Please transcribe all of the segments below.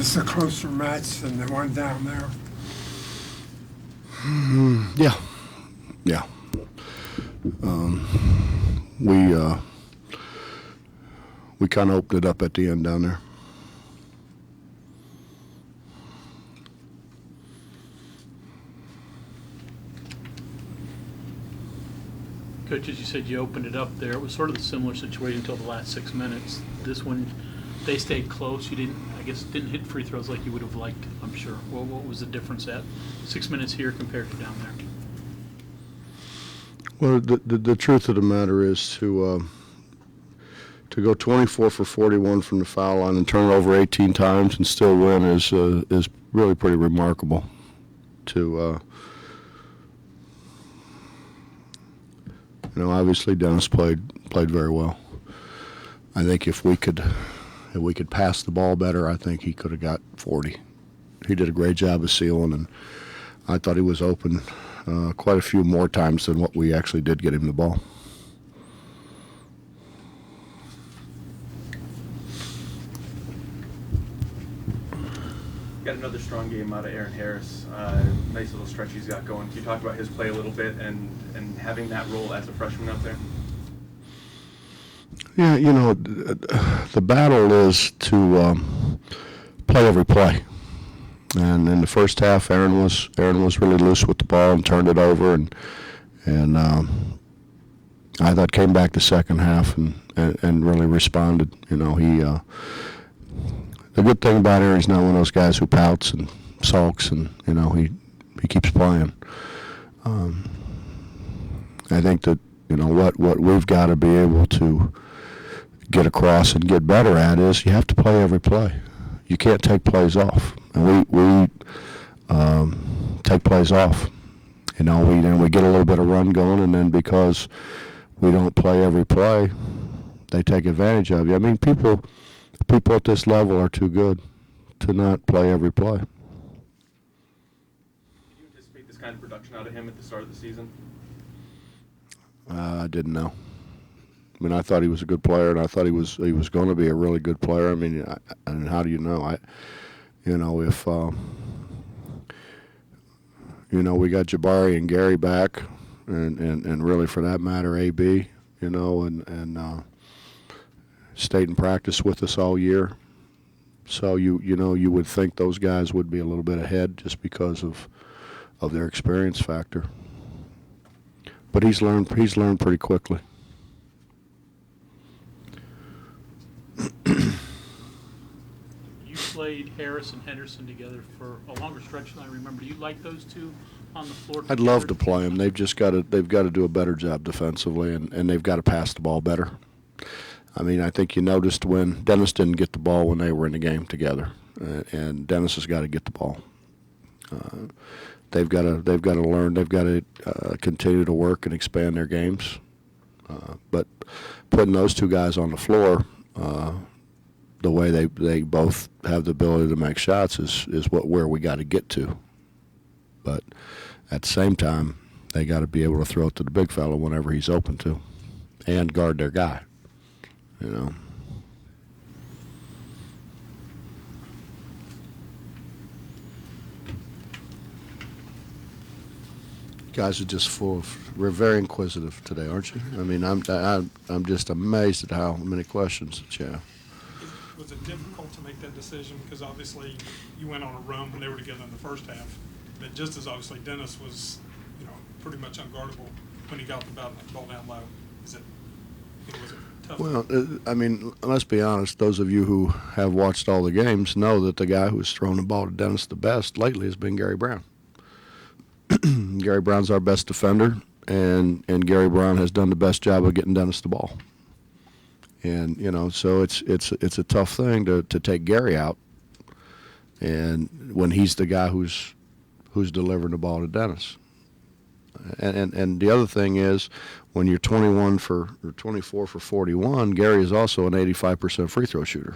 this a closer match than the one down there? Yeah, yeah. We kind of opened it up at the end down there. Coach, as you said, you opened it up there. It was sort of a similar situation until the last 6 minutes. This one, they stayed close. You didn't hit free throws like you would have liked, I'm sure. Well, what was the difference at 6 minutes here compared to down there? Well, the truth of the matter is to go 24 for 41 from the foul line and turn it over 18 times and still win is really pretty remarkable. Obviously Dennis played very well. I think if we could pass the ball better, I think he could have got 40. He did a great job of sealing, and I thought he was open quite a few more times than what we actually did get him the ball. Got another strong game out of Aaron Harris. Nice little stretch he's got going. Can you talk about his play a little bit and having that role as a freshman out there? Yeah, the battle is to play every play. And in the first half, Aaron was really loose with the ball and turned it over, and I thought came back the second half and really responded. The good thing about Aaron, he's not one of those guys who pouts and sulks, and he keeps playing. I think that what we've got to be able to get across and get better at is you have to play every play. You can't take plays off, and we take plays off. We get a little bit of run going, and then because we don't play every play, they take advantage of you. I mean, people at this level are too good to not play every play. Did you anticipate this kind of production out of him at the start of the season? I didn't know. I mean, I thought he was a good player, and I thought he was going to be a really good player. I mean, how do you know? If we got Jabari and Gary back, and really for that matter, AB, and stayed in practice with us all year. So you would think those guys would be a little bit ahead just because of their experience factor. But he's learned pretty quickly. You played Harris and Henderson together for a longer stretch than I remember. Do you like those two on the floor together? I'd love to play them. They've got to do a better job defensively, and they've got to pass the ball better. I mean, I think you noticed when Dennis didn't get the ball when they were in the game together, and Dennis has got to get the ball. They've got to learn. They've got to continue to work and expand their games. But putting those two guys on the floor, the way they both have the ability to make shots is where we got to get to. But at the same time, they got to be able to throw it to the big fella whenever he's open to, and guard their guy. Guys are just we're very inquisitive today, aren't you? I mean, I'm just amazed at how many questions that you have. Was it difficult to make that decision? Because obviously you went on a run when they were together in the first half, but just as obviously Dennis was, pretty much unguardable when he got the ball down low. Was it tough? Well, I mean, let's be honest. Those of you who have watched all the games know that the guy who's thrown the ball to Dennis the best lately has been Gary Brown. Gary Brown's our best defender, and Gary Brown has done the best job of getting Dennis the ball. And so it's a tough thing to take Gary out, and when he's the guy who's delivering the ball to Dennis. And the other thing is, when you're 24 for 41, Gary is also an 85% free throw shooter.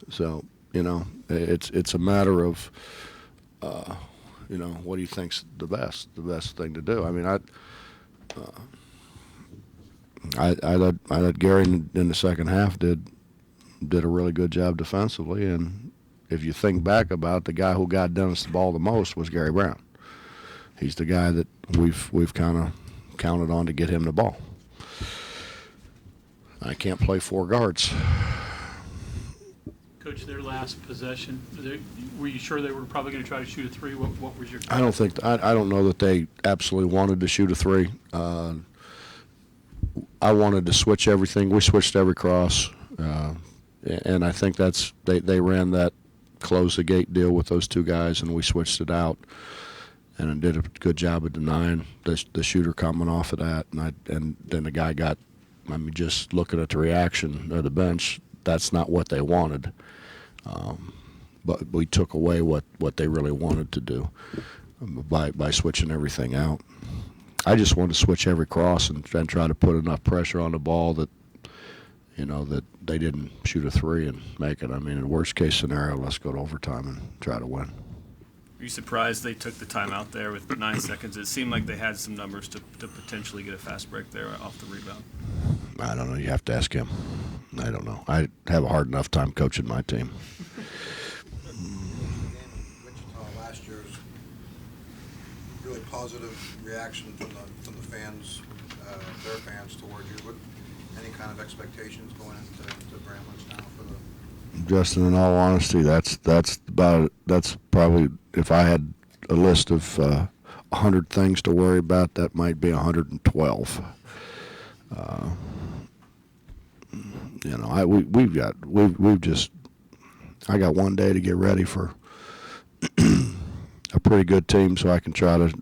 So it's a matter of what he thinks the best thing to do. I mean, I thought Gary in the second half did did a really good job defensively. And if you think back about it, the guy who got Dennis the ball the most was Gary Brown. He's the guy that we've kind of counted on to get him the ball. I can't play 4 guards. Coach, their last possession, were you sure they were probably going to try to shoot a 3? What was your? I don't know that they absolutely wanted to shoot a 3. I wanted to switch everything. We switched every cross, and I think they ran that close the gate deal with those 2 guys, and we switched it out, and it did a good job of denying the shooter coming off of that, and then the guy got. I mean, just looking at the reaction of the bench, that's not what they wanted. But we took away what they really wanted to do by switching everything out. I just wanted to switch every cross and try to put enough pressure on the ball that, that they didn't shoot a 3 and make it. I mean, in the worst case scenario, let's go to overtime and try to win. Are you surprised they took the time out there with 9 seconds? It seemed like they had some numbers to potentially get a fast break there off the rebound. I don't know. You have to ask him. I don't know. I have a hard enough time coaching my team. Wichita last year's really positive reaction from the fans, their fans toward you. What, any kind of expectations going into Bramlage now for the? Justin, in all honesty, that's probably, if I had a list of 100 things to worry about, that might be 112. I got one day to get ready for a pretty good team, so I can try to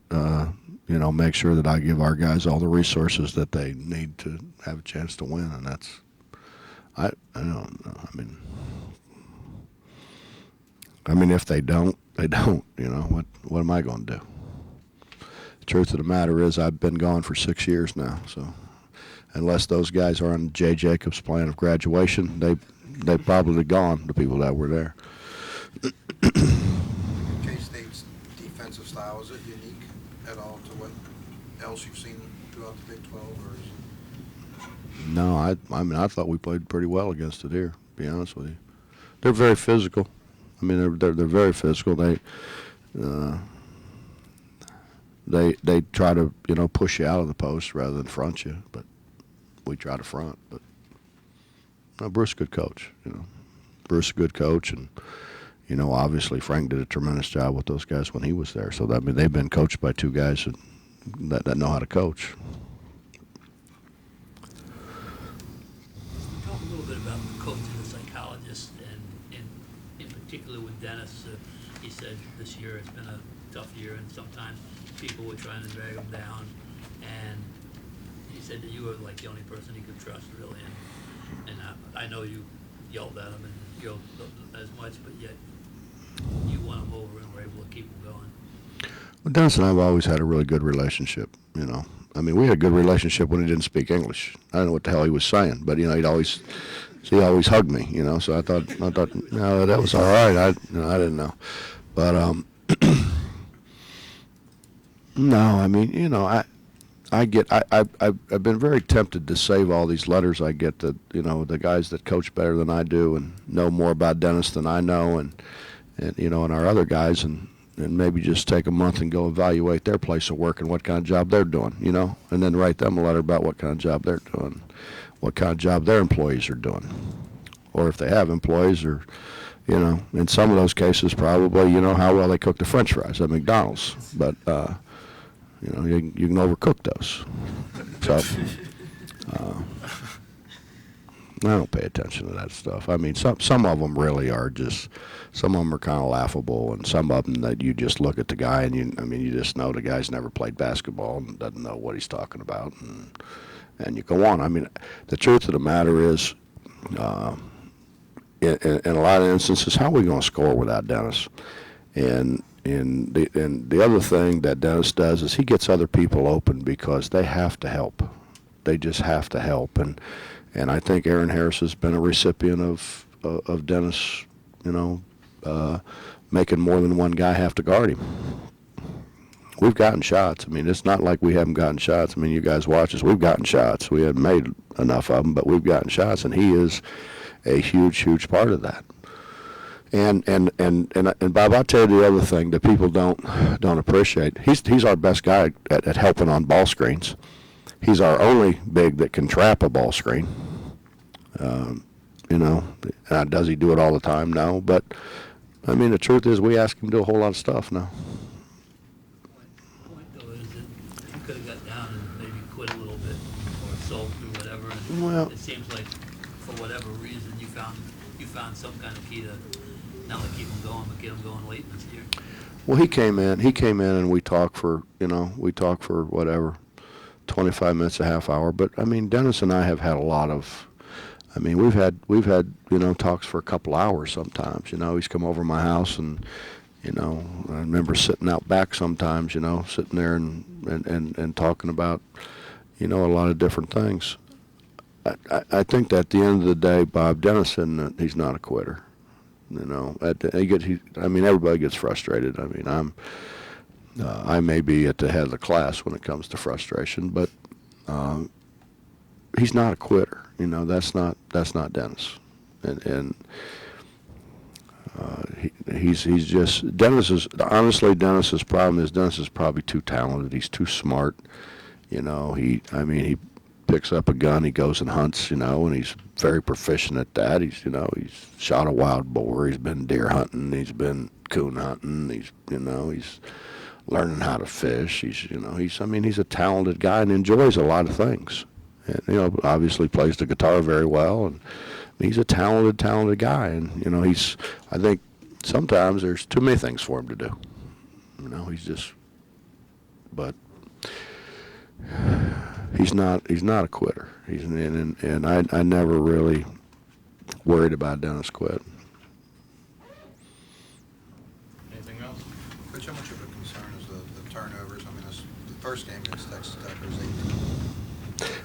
make sure that I give our guys all the resources that they need to have a chance to win, and that's I don't know. I mean, if they don't, they don't. What am I going to do? The truth of the matter is, I've been gone for 6 years now, so unless those guys are on Jay Jacobs' plan of graduation, they probably gone, the people that were there. K-State's defensive style, is it unique at all to what else you've seen throughout the Big 12, or is it? No, I thought we played pretty well against it here, to be honest with you. They're very physical. I mean, they're very physical. They try to push you out of the post rather than front you, but we try to front. But Bruce is a good coach. Bruce is a good coach, and obviously Frank did a tremendous job with those guys when he was there. So that, I mean, they've been coached by 2 guys that know how to coach. Talk a little bit about the coach and the psychologist, and in particular with Dennis. He said this year has been a tough year, and sometimes people were trying to drag him down. And he said that you were like the only person he could trust, really. And I know you yelled at him and yelled as much, but yet you won him over and were able to keep him going. Well, Dennis and I have always had a really good relationship. I mean, we had a good relationship when he didn't speak English. I don't know what the hell he was saying, but he always hugged me. So I thought no, that was all right. I didn't know, but no, I mean, I've been very tempted to save all these letters I get that the guys that coach better than I do and know more about Dennis than I know, and our other guys, and maybe just take a month and go evaluate their place of work and what kind of job they're doing, and then write them a letter about what kind of job they're doing, what kind of job their employees are doing, or if they have employees, or in some of those cases probably how well they cook the French fries at McDonald's, but you can overcook those. So I don't pay attention to that stuff. I mean, some of them really are just, some of them are kind of laughable, and some of them that you just look at the guy and you just know the guy's never played basketball and doesn't know what he's talking about, and you go on. I mean, the truth of the matter is, in a lot of instances, how are we going to score without Dennis? And the other thing that Dennis does is he gets other people open because they have to help. They just have to help, and I think Aaron Harris has been a recipient of Dennis, making more than one guy have to guard him. We've gotten shots. I mean, it's not like we haven't gotten shots. I mean, you guys watch us. We've gotten shots. We haven't made enough of them, but we've gotten shots, and he is a huge part of that. And Bob, I'll tell you the other thing that people don't appreciate. He's our best guy at helping on ball screens. He's our only big that can trap a ball screen. Does he do it all the time? No, but I mean the truth is we ask him to do a whole lot of stuff now. Point though is that you could have got down and maybe quit a little bit or sulked or whatever. And Well- it seems like for whatever reason you found some kind of key to not only keep him going but get him going late this year. Well, he came in and we talked for whatever, 25 minutes, a half hour. But I mean, Dennis and I have had a lot of, I mean, we've had talks for a couple hours sometimes. He's come over to my house and, I remember sitting out back sometimes, sitting there and talking about, a lot of different things. I think that at the end of the day, Bob, Dennis, he's not a quitter. Everybody gets frustrated. I mean, I may be at the head of the class when it comes to frustration, but he's not a quitter. That's not Dennis, and he's just Dennis's problem is Dennis is probably too talented. He's too smart. He picks up a gun, he goes and hunts, and he's very proficient at that. He's shot a wild boar, he's been deer hunting, he's been coon hunting, he's learning how to fish. He's a talented guy and enjoys a lot of things. And, obviously plays the guitar very well, and he's a talented guy. And, I think sometimes there's too many things for him to do. But he's not a quitter. And I never really worried about Dennis quit. Anything else? Coach, how much of a concern is the turnovers? I mean, the first game against Texas Tech, there was 18.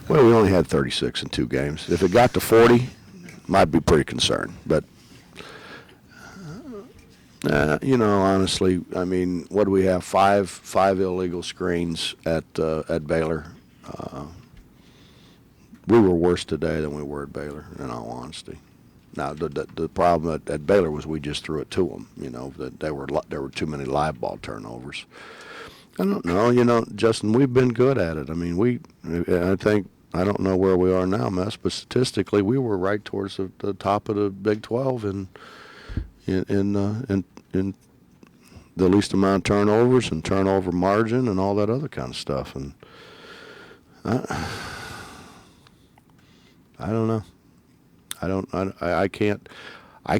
Well, we only had 36 in 2 games. If it got to 40, I'd be pretty concerned. But, honestly, I mean, what do we have? Five illegal screens at Baylor. We were worse today than we were at Baylor, in all honesty. Now, the problem at Baylor was we just threw it to them. That there were too many live ball turnovers. I don't know. Justin, we've been good at it. I mean, I don't know where we are now, but statistically, we were right towards the top of the Big 12 in the least amount of turnovers and turnover margin and all that other kind of stuff. And I don't know. I can't. I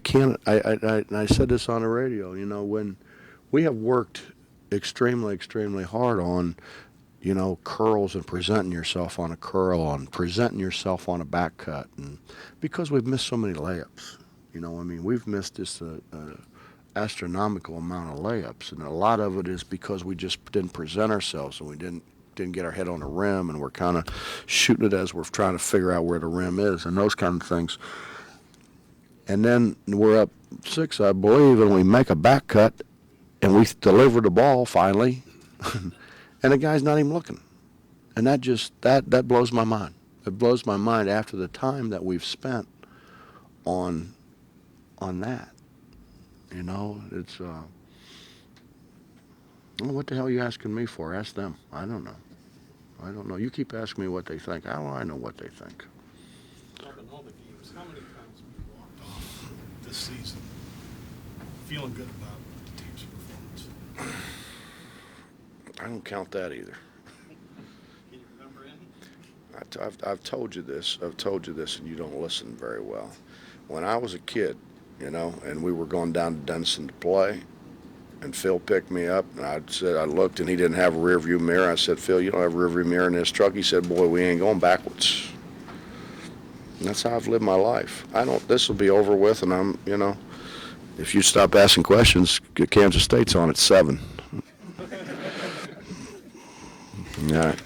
said this on the radio. When we have worked extremely hard on, curls and presenting yourself on a curl and presenting yourself on a back cut, and because we've missed so many layups, we've missed this astronomical amount of layups, and a lot of it is because we just didn't present ourselves and we didn't get our head on the rim, and we're kind of shooting it as we're trying to figure out where the rim is and those kind of things. And then we're up 6, I believe, and we make a back cut, and we deliver the ball finally, and the guy's not even looking. And that blows my mind. It blows my mind after the time that we've spent on that. It's well, what the hell are you asking me for? Ask them. I don't know. You keep asking me what they think. How do I know what they think? Talking all the games, how many times have you walked off this season feeling good about the team's performance? I don't count that either. Can you remember any? I've told you this, and you don't listen very well. When I was a kid, and we were going down to Denison to play, and Phil picked me up, and I looked, and he didn't have a rear view mirror. I said, Phil, you don't have a rear view mirror in this truck? He said, boy, we ain't going backwards. And that's how I've lived my life. This will be over with, and if you stop asking questions, Kansas State's on at 7. All right.